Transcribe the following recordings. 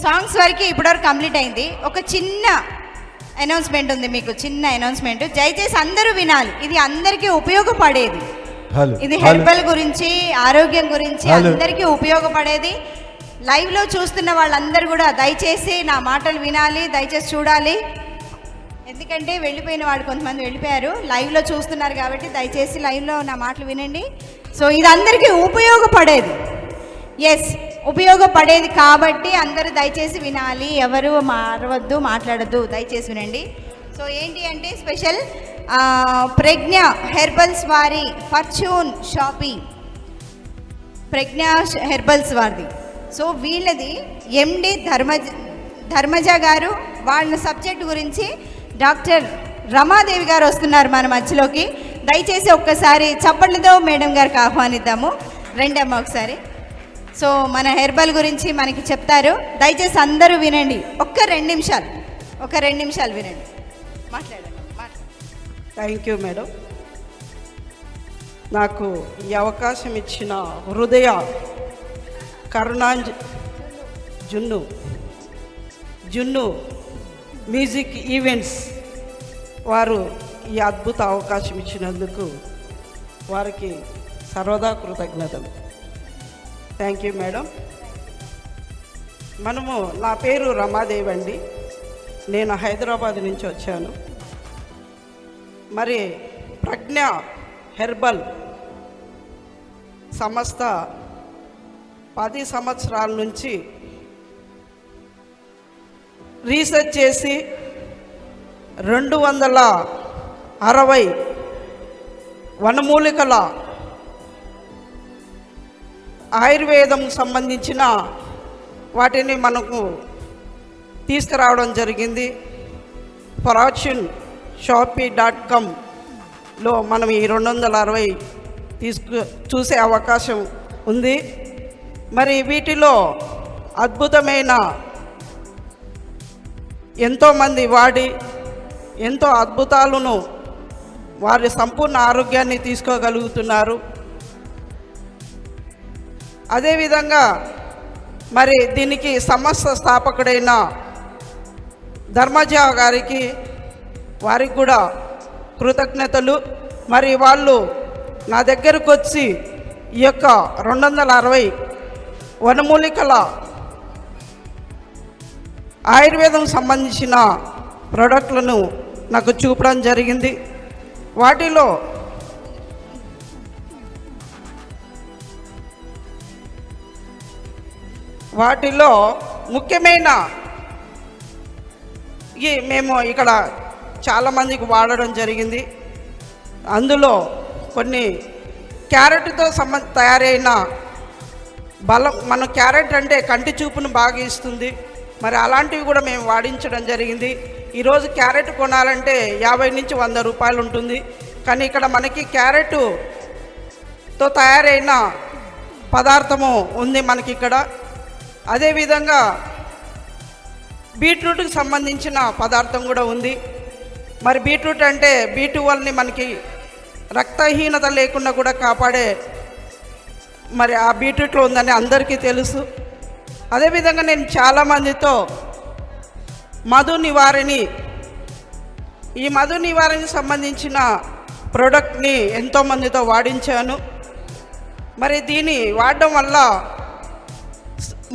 Songs వరకు ఇప్పటివరకు complete అయింది. ఒక చిన్న అనౌన్స్మెంట్ ఉంది, మీకు చిన్న అనౌన్స్మెంట్. దయచేసి అందరూ వినాలి, ఇది అందరికీ ఉపయోగపడేది. ఇది హెర్బల్ గురించి, ఆరోగ్యం గురించి అందరికీ ఉపయోగపడేది. లైవ్లో చూస్తున్న వాళ్ళందరూ కూడా దయచేసి నా మాటలు వినాలి, దయచేసి చూడాలి. ఎందుకంటే వెళ్ళిపోయిన వాళ్ళు కొంతమంది వెళ్ళిపోయారు, లైవ్లో చూస్తున్నారు కాబట్టి దయచేసి లైవ్లో నా మాటలు వినండి. సో ఇది అందరికీ ఉపయోగపడేది, ఎస్ ఉపయోగపడేది కాబట్టి అందరూ దయచేసి వినాలి. ఎవరు మారవద్దు, మాట్లాడద్దు, దయచేసి వినండి. సో ఏంటి అంటే స్పెషల్ ప్రజ్ఞ హెర్బల్స్ వారి ఫార్చ్యూన్ షాపింగ్, ప్రజ్ఞ హెర్బల్స్ వారిది. సో వీళ్ళది ఎండి ధర్మజ గారు, వాళ్ళ సబ్జెక్ట్ గురించి డాక్టర్ రమాదేవి గారు వస్తున్నారు మన మధ్యలోకి. దయచేసి ఒక్కసారి చప్పట్లతో మేడం గారికి ఆహ్వానిద్దాము. రెండమ్మ ఒకసారి. సో మన హెర్బల్ గురించి మనకి చెప్తారు, దయచేసి అందరూ వినండి. ఒక రెండు నిమిషాలు వినండి, మాట్లాడండి. Thank you madam. నాకు ఈ అవకాశం ఇచ్చిన హృదయ జున్ను మ్యూజిక్ ఈవెంట్స్ వారు ఈ అద్భుత అవకాశం ఇచ్చినందుకు వారికి సర్వదా కృతజ్ఞతలు. Thank you madam. నా పేరు రమాదేవి అండి, నేను హైదరాబాద్ నుంచి వచ్చాను. మరి ప్రజ్ఞ హెర్బల్ సంస్థ 10 సంవత్సరాల నుంచి రీసెర్చ్ చేసి 260 వనమూలికల ఆయుర్వేదం సంబంధించిన వాటిని మనకు తీసుకురావడం జరిగింది. ఫార్చ్యూన్ shopee.com మనం ఈ 260 చూసే అవకాశం ఉంది. మరి వీటిలో అద్భుతమైన ఎంతోమంది వాడి ఎంతో అద్భుతాలను, వారి సంపూర్ణ ఆరోగ్యాన్ని తీసుకోగలుగుతున్నారు. అదేవిధంగా మరి దీనికి సంస్థ స్థాపకుడైన ధర్మజ గారికి, వారికి కూడా కృతజ్ఞతలు. మరి వాళ్ళు నా దగ్గరకు వచ్చి ఈ యొక్క 260 వనమూలికల ఆయుర్వేదం సంబంధించిన ప్రోడక్ట్లను నాకు చూపడం జరిగింది. వాటిలో ముఖ్యమైన మేము ఇక్కడ చాలామందికి వాడడం జరిగింది. అందులో కొన్ని క్యారెట్తో తయారైన బలం, మన క్యారెట్ అంటే కంటి చూపును బాగా ఇస్తుంది. మరి అలాంటివి కూడా మేము వాడించడం జరిగింది. ఈరోజు క్యారెట్ కొనాలంటే 50 నుంచి 100 రూపాయలు ఉంటుంది. కానీ ఇక్కడ మనకి క్యారెట్తో తయారైన పదార్థము ఉంది మనకి ఇక్కడ. అదేవిధంగా బీట్రూట్కి సంబంధించిన పదార్థం కూడా ఉంది. మరి బీట్రూట్ అంటే B12ని మనకి రక్తహీనత లేకుండా కూడా కాపాడే మరి ఆ బీట్రూట్లో ఉందని అందరికీ తెలుసు. అదేవిధంగా నేను చాలామందితో ఈ మధు నివారణకి సంబంధించిన ప్రోడక్ట్ని ఎంతోమందితో వాడించాను. మరి దీన్ని వాడడం వల్ల,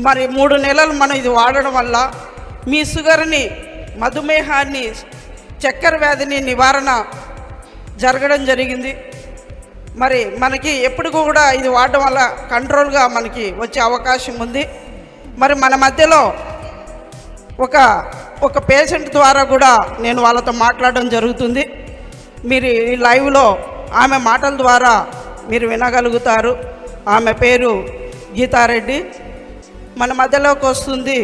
మరి 3 నెలలు మనం ఇది వాడడం వల్ల మీ షుగర్ని, మధుమేహాన్ని, చక్కెర వ్యాధిని నివారణ జరగడం జరిగింది. మరి మనకి ఎప్పుడు కూడా ఇది వాడడం వల్ల కంట్రోల్గా మనకి వచ్చే అవకాశం ఉంది. మరి మన మధ్యలో ఒక పేషెంట్ ద్వారా కూడా నేను వాళ్ళతో మాట్లాడడం జరుగుతుంది. మీరు ఈ లైవ్లో ఆమె మాటల ద్వారా మీరు వినగలుగుతారు. ఆమె పేరు గీతారెడ్డి. మన మధ్యలోకి వస్తుంది.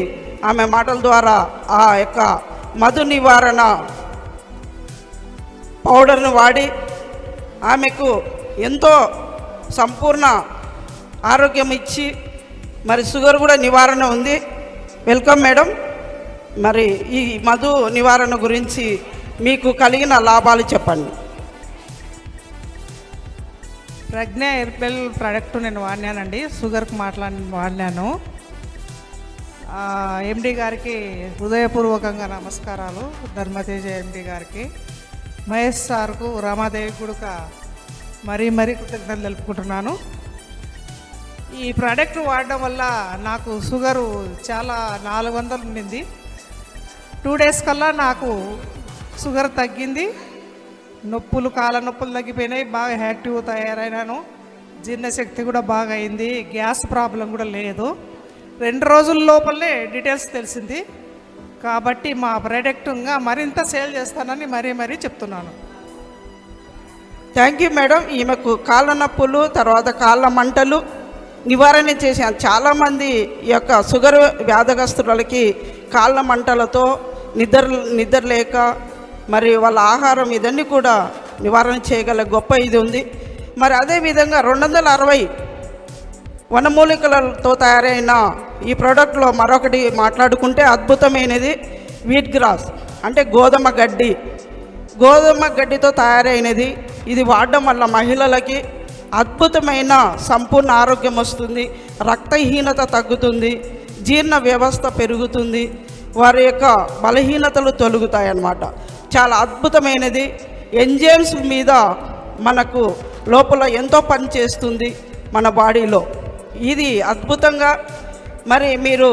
ఆమె మాటల ద్వారా ఆ యొక్క మధు నివారణ పౌడర్ను వాడి ఆమెకు ఎంతో సంపూర్ణ ఆరోగ్యం ఇచ్చి, మరి షుగర్ కూడా నివారణ ఉంది. Welcome madam. మరి ఈ మధు నివారణ గురించి మీకు కలిగిన లాభాలు చెప్పండి. ప్రజ్ఞ హెర్బల్ ప్రోడక్ట్ నేను వాడినానండి, షుగర్కి వాడినాను. ఎండి గారికి హృదయపూర్వకంగా నమస్కారాలు. ధర్మతేజ ఎండి గారికి, మహేష్ సార్కు, రామాదేవి గుడుక మరీ కృతజ్ఞతలు తెలుపుకుంటున్నాను. ఈ ప్రోడక్ట్ వాడడం వల్ల నాకు షుగరు చాలా 400 ఉండింది. 2 days కల్లా నాకు షుగర్ తగ్గింది. నొప్పులు, కాళ్ళ నొప్పులు తగ్గిపోయినాయి. బాగా యాక్టివ్ తయారైనాను. జీర్ణశక్తి కూడా బాగా అయింది. గ్యాస్ ప్రాబ్లం కూడా లేదు. 2 రోజుల లోపలే డీటెయిల్స్ తెలిసింది. కాబట్టి మా ప్రోడక్ట్గా మరింత సేల్ చేస్తానని మరీ చెప్తున్నాను. Thank you madam. ఈమెకు కాళ్ళ నొప్పులు, తర్వాత కాళ్ళ మంటలు నివారణ చేశాను. చాలామంది ఈ యొక్క షుగర్ వ్యాధగ్రస్తులకి కాళ్ళ మంటలతో నిద్ర లేక మరి వాళ్ళ ఆహారం ఇదన్నీ కూడా నివారణ చేయగల గొప్ప ఇది ఉంది. మరి అదేవిధంగా 260 వనమూలికలతో తయారైన ఈ ప్రోడక్ట్లో మరొకటి మాట్లాడుకుంటే అద్భుతమైనది వీట్ గ్రాస్, అంటే గోధుమ గడ్డితో తయారైనది. ఇది వాడడం వల్ల మహిళలకి అద్భుతమైన సంపూర్ణ ఆరోగ్యం వస్తుంది, రక్తహీనత తగ్గుతుంది, జీర్ణ వ్యవస్థ పెరుగుతుంది, వారి యొక్క బలహీనతలు తొలగుతాయి అన్నమాట. చాలా అద్భుతమైనది. ఎంజైమ్స్ మీద మనకు లోపల ఎంతో పని చేస్తుంది మన బాడీలో. ఇది అద్భుతంగా మరి మీరు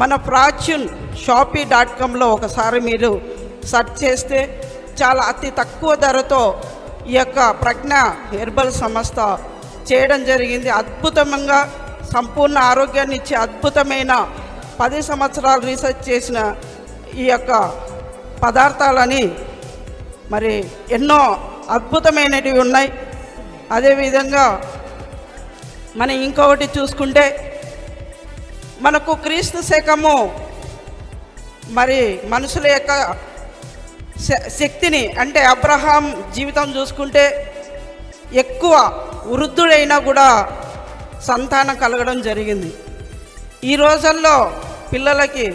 మన ఫార్చ్యూన్ shopee.comలో ఒకసారి మీరు సెర్చ్ చేస్తే చాలా అతి తక్కువ ధరతో ఈ యొక్క ప్రజ్ఞ హెర్బల్ సంస్థ చేయడం జరిగింది. అద్భుతంగా సంపూర్ణ ఆరోగ్యాన్ని ఇచ్చే అద్భుతమైన 10 సంవత్సరాలు రీసెర్చ్ చేసిన ఈ యొక్క పదార్థాలని మరి ఎన్నో అద్భుతమైనవి ఉన్నాయి. అదేవిధంగా మనం ఇంకొకటి చూసుకుంటే మనకు క్రీస్తు శకము మరి మనుషుల యొక్క శక్తిని, అంటే అబ్రహాం జీవితం చూసుకుంటే ఎక్కువ వృద్ధుడైనా కూడా సంతానం కలగడం జరిగింది. ఈ రోజుల్లో పిల్లలకి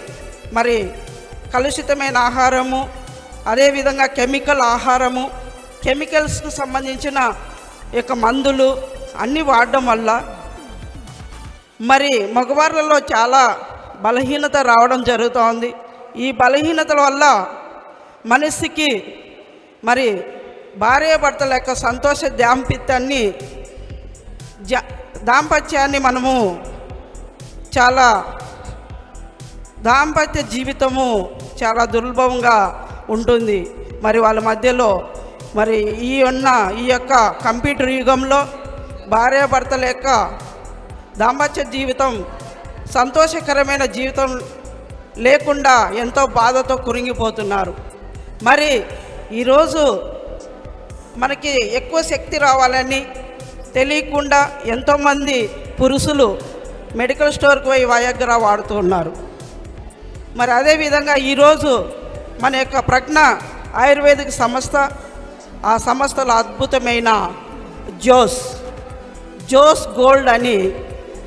మరి కలుషితమైన ఆహారము, అదేవిధంగా కెమికల్ ఆహారము, కెమికల్స్కు సంబంధించిన యొక్క మందులు అన్నీ వాడడం వల్ల మరి మగవాళ్ళలో చాలా బలహీనత రావడం జరుగుతోంది. ఈ బలహీనతల వల్ల మనిషికి మరి భార్యాభర్తల యొక్క సంతోష దాంపత్యాన్ని మనము చాలా దాంపత్య జీవితము చాలా దుర్లభంగా ఉంటుంది. మరి వాళ్ళ మధ్యలో మరి ఈ యొక్క కంప్యూటర్ యుగంలో భార్యాభర్తల యొక్క దాంపత్య జీవితం సంతోషకరమైన జీవితం లేకుండా ఎంతో బాధతో కురింగిపోతున్నారు. మరి ఈరోజు మనకి ఎక్కువ శక్తి రావాలని తెలియకుండా ఎంతోమంది పురుషులు మెడికల్ స్టోర్కి పోయి వయాగ్రా వాడుతూ ఉన్నారు. మరి అదేవిధంగా ఈరోజు మన యొక్క ప్రజ్ఞ ఆయుర్వేదిక్ సంస్థ, ఆ సంస్థలో అద్భుతమైన జోస్ గోల్డ్ అని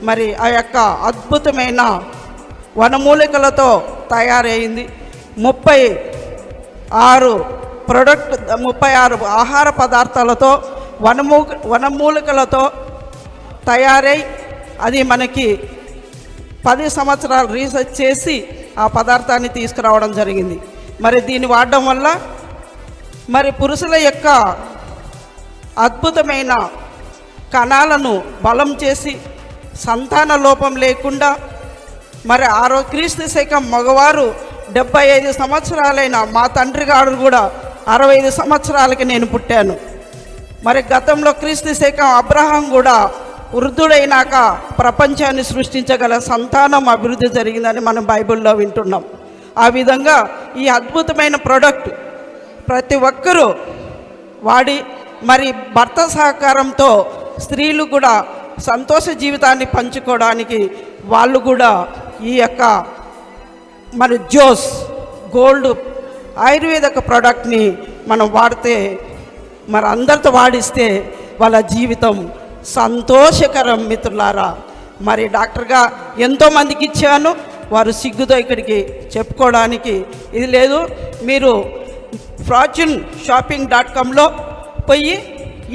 మరి ఆ యొక్క అద్భుతమైన వనమూలికలతో తయారైంది. 36 ఆహార పదార్థాలతో వనమూలికలతో తయారై అది మనకి 10 సంవత్సరాలు రీసెర్చ్ చేసి ఆ పదార్థాన్ని తీసుకురావడం జరిగింది. మరి దీన్ని వాడడం వల్ల మరి పురుషుల యొక్క అద్భుతమైన కణాలను బలం చేసి సంతాన లోపం లేకుండా మరి క్రీస్తు శకం మగవారు 75 సంవత్సరాలైన మా తండ్రి గారు కూడా 65 సంవత్సరాలకి నేను పుట్టాను. మరి గతంలో క్రీస్తు శకం అబ్రహాం కూడా వృద్ధుడైనాక ప్రపంచాన్ని సృష్టించగల సంతానం అభివృద్ధి జరిగిందని మనం బైబిల్లో వింటున్నాం. ఆ విధంగా ఈ అద్భుతమైన ప్రోడక్ట్ ప్రతి ఒక్కరూ వాడి మరి భర్త సహకారంతో స్త్రీలు కూడా సంతోష జీవితాన్ని పంచుకోవడానికి వాళ్ళు కూడా ఈ యొక్క మరి జోస్ గోల్డ్ ఆయుర్వేదిక ప్రోడక్ట్ని మనం వాడితే మరి అందరితో వాడిస్తే వాళ్ళ జీవితం సంతోషకరం. మిత్రులారా, మరి డాక్టర్గా ఎంతోమందికి ఇచ్చాను, వారు సిగ్గుతో ఇక్కడికి చెప్పుకోవడానికి ఇది లేదు. మీరు fortuneshoping.comలో పోయి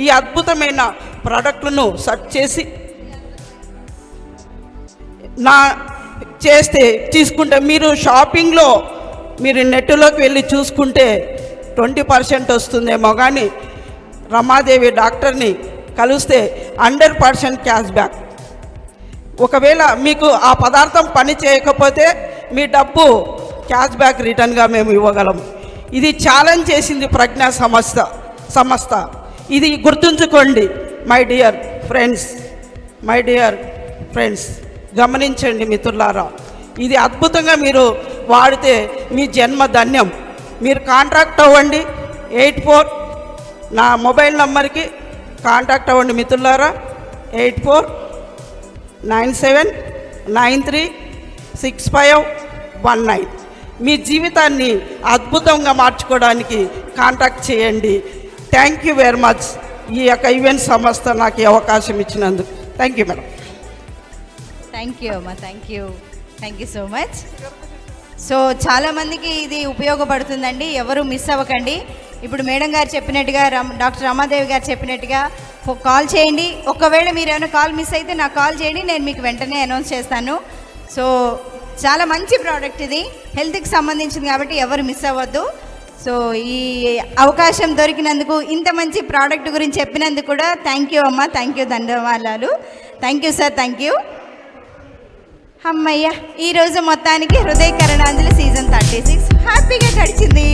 ఈ అద్భుతమైన ప్రోడక్ట్లను సెర్చ్ చేసి చేస్తే తీసుకుంటే మీరు షాపింగ్లో మీరు నెట్లోకి వెళ్ళి చూసుకుంటే 20% వస్తుందేమో, కానీ రమాదేవి డాక్టర్ని కలిస్తే 100% క్యాష్ బ్యాక్. ఒకవేళ మీకు ఆ పదార్థం పని చేయకపోతే మీ డబ్బు క్యాష్ బ్యాక్ రిటర్న్గా మేము ఇవ్వగలం. ఇది ఛాలెంజ్ చేసింది ప్రజ్ఞా సంస్థ. ఇది గుర్తుంచుకోండి మై డియర్ ఫ్రెండ్స్, గమనించండి మిత్రులారా. ఇది అద్భుతంగా మీరు వాడితే మీ జన్మ ధన్యం. మీరు కాంటాక్ట్ అవ్వండి 84 నా మొబైల్ నంబర్కి కాంటాక్ట్ అవ్వండి మిత్రులారా. 8497936519. మీ జీవితాన్ని అద్భుతంగా మార్చుకోవడానికి కాంటాక్ట్ చేయండి. థ్యాంక్ యూ వెరీ మచ్ ఈ యొక్క ఈవెంట్ సంస్థ నాకు ఈ అవకాశం ఇచ్చినందుకు. Thank you madam. Thank you అమ్మా, thank you so much. So చాలామందికి ఇది ఉపయోగపడుతుందండి, ఎవరు మిస్ అవ్వకండి. ఇప్పుడు మేడం గారు చెప్పినట్టుగా, డాక్టర్ రమాదేవి గారు చెప్పినట్టుగా కాల్ చేయండి. ఒకవేళ మీరు ఏమైనా కాల్ మిస్ అయితే నాకు కాల్ చేయండి, నేను మీకు వెంటనే అనౌన్స్ చేస్తాను. సో చాలా మంచి ప్రోడక్ట్ ఇది, హెల్త్కి సంబంధించింది కాబట్టి ఎవరు మిస్ అవ్వద్దు. సో ఈ అవకాశం దొరికినందుకు, ఇంత మంచి ప్రోడక్ట్ గురించి చెప్పినందుకు కూడా థ్యాంక్ యూ అమ్మ, థ్యాంక్ యూ, ధన్యవాదాలు. Thank you sir, thank you. అమ్మయ్య, ఈరోజు మొత్తానికి హృదయ కరణాంజలి సీజన్ 36 హ్యాపీగా గడిచింది.